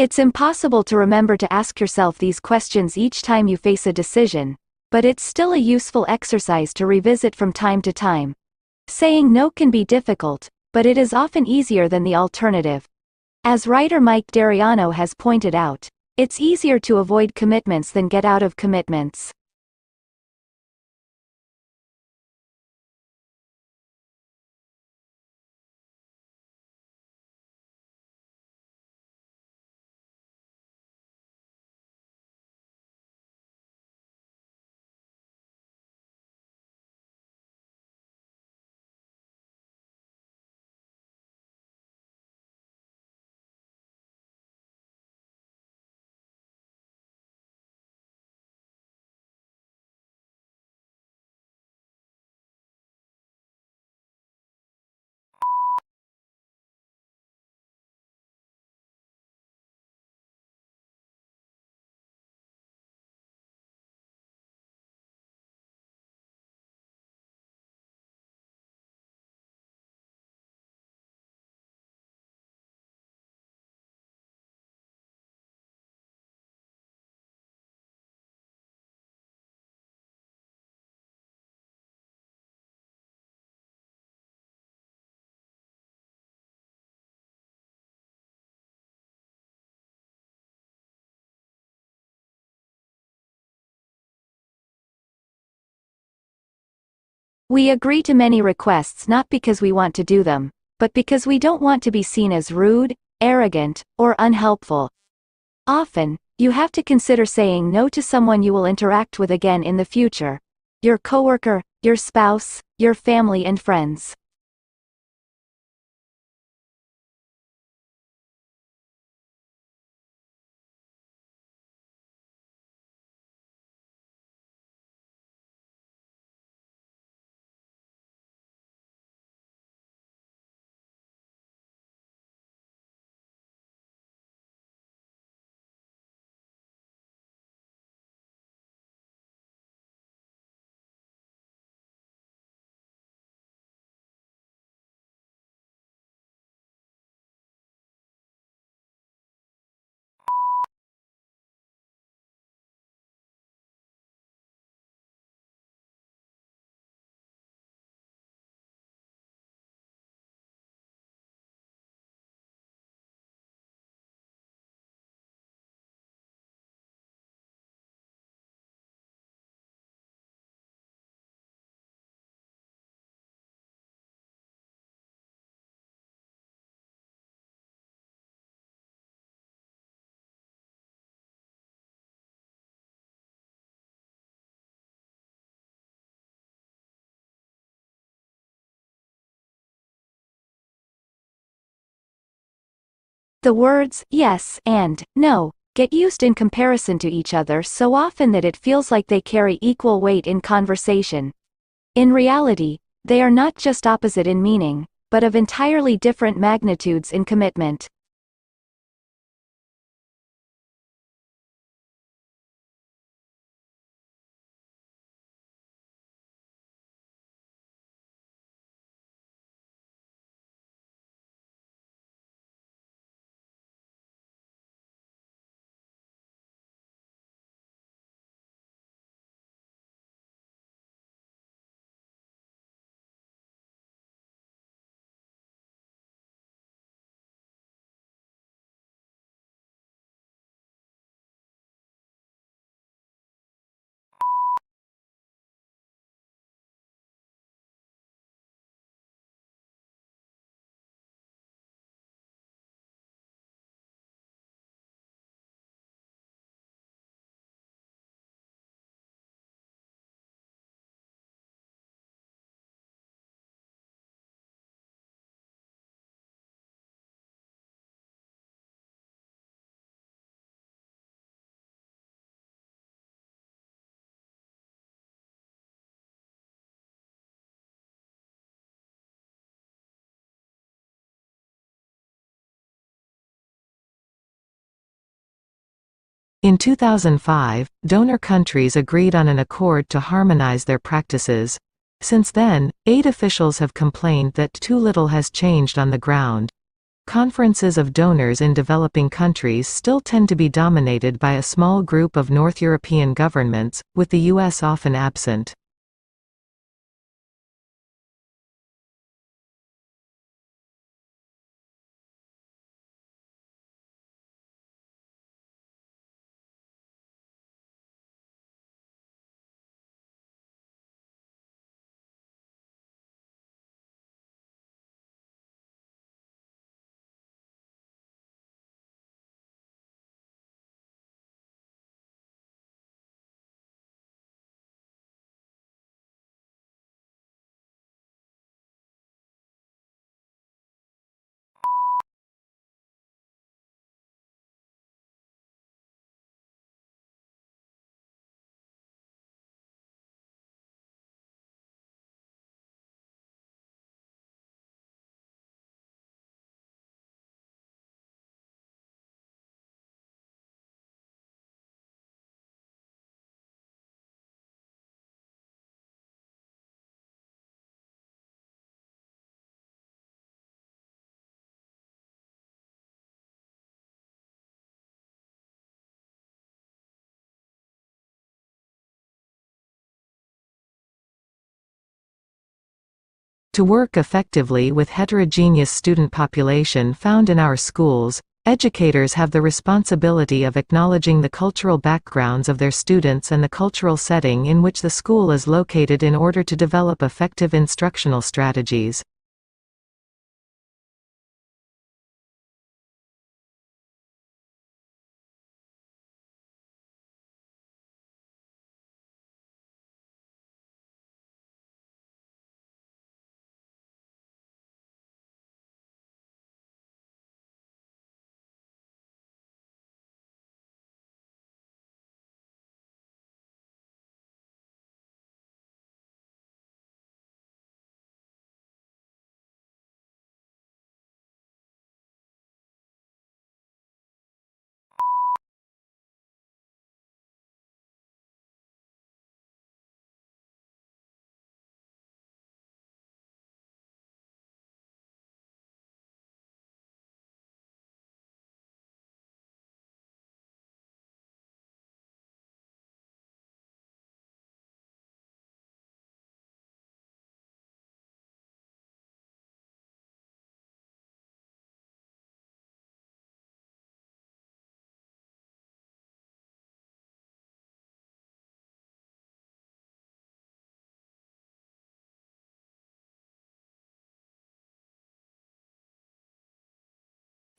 It's impossible to remember to ask yourself these questions each time you face a decision, but it's still a useful exercise to revisit from time to time. Saying no can be difficult, but it is often easier than the alternative. As writer Mike Dariano has pointed out, it's easier to avoid commitments than get out of commitments. We agree to many requests not because we want to do them, but because we don't want to be seen as rude, arrogant, or unhelpful. Often, you have to consider saying no to someone you will interact with again in the future. Your coworker, your spouse, your family and friends. The words yes and no get used in comparison to each other so often that it feels like they carry equal weight in conversation. In reality, they are not just opposite in meaning, but of entirely different magnitudes in commitment. In 2005, donor countries agreed on an accord to harmonize their practices. Since then, aid officials have complained that too little has changed on the ground. Conferences of donors in developing countries still tend to be dominated by a small group of North European governments, with the US often absent. To work effectively with heterogeneous student population found in our schools, educators have the responsibility of acknowledging the cultural backgrounds of their students and the cultural setting in which the school is located in order to develop effective instructional strategies.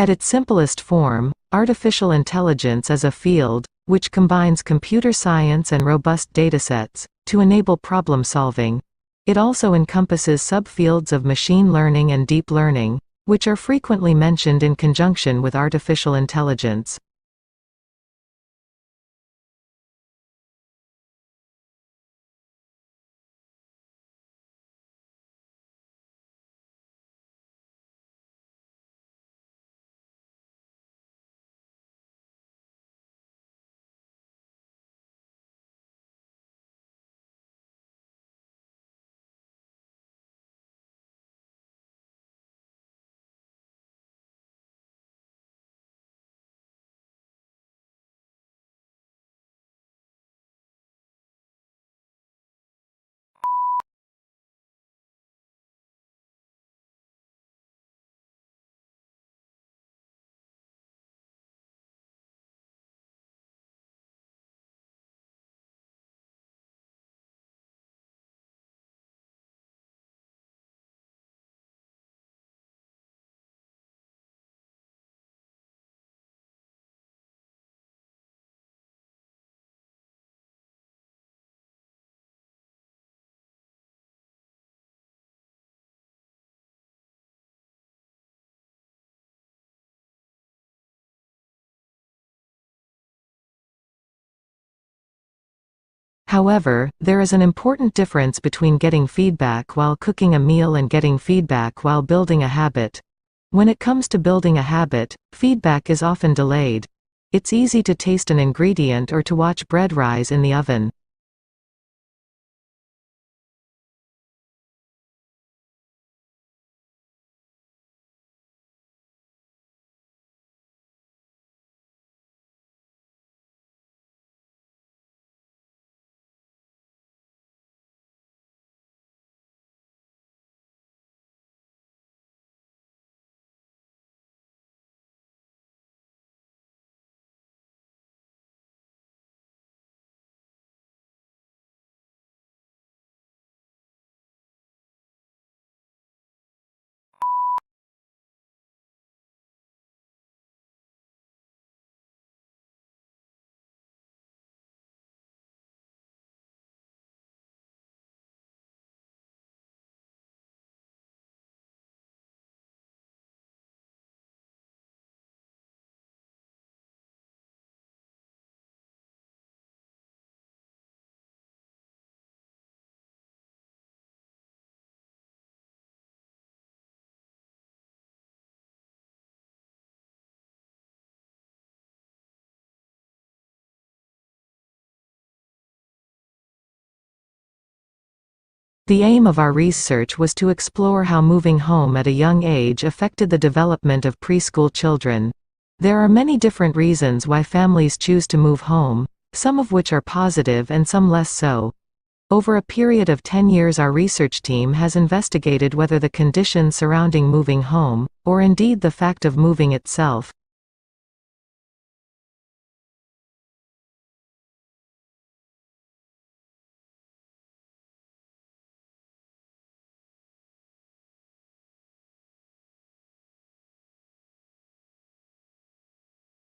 At its simplest form, artificial intelligence is a field, which combines computer science and robust datasets, to enable problem solving. It also encompasses subfields of machine learning and deep learning, which are frequently mentioned in conjunction with artificial intelligence. However, there is an important difference between getting feedback while cooking a meal and getting feedback while building a habit. When it comes to building a habit, feedback is often delayed. It's easy to taste an ingredient or to watch bread rise in the oven. The aim of our research was to explore how moving home at a young age affected the development of preschool children. There are many different reasons why families choose to move home, some of which are positive and some less so. Over a period of 10 years, our research team has investigated whether the conditions surrounding moving home, or indeed the fact of moving itself,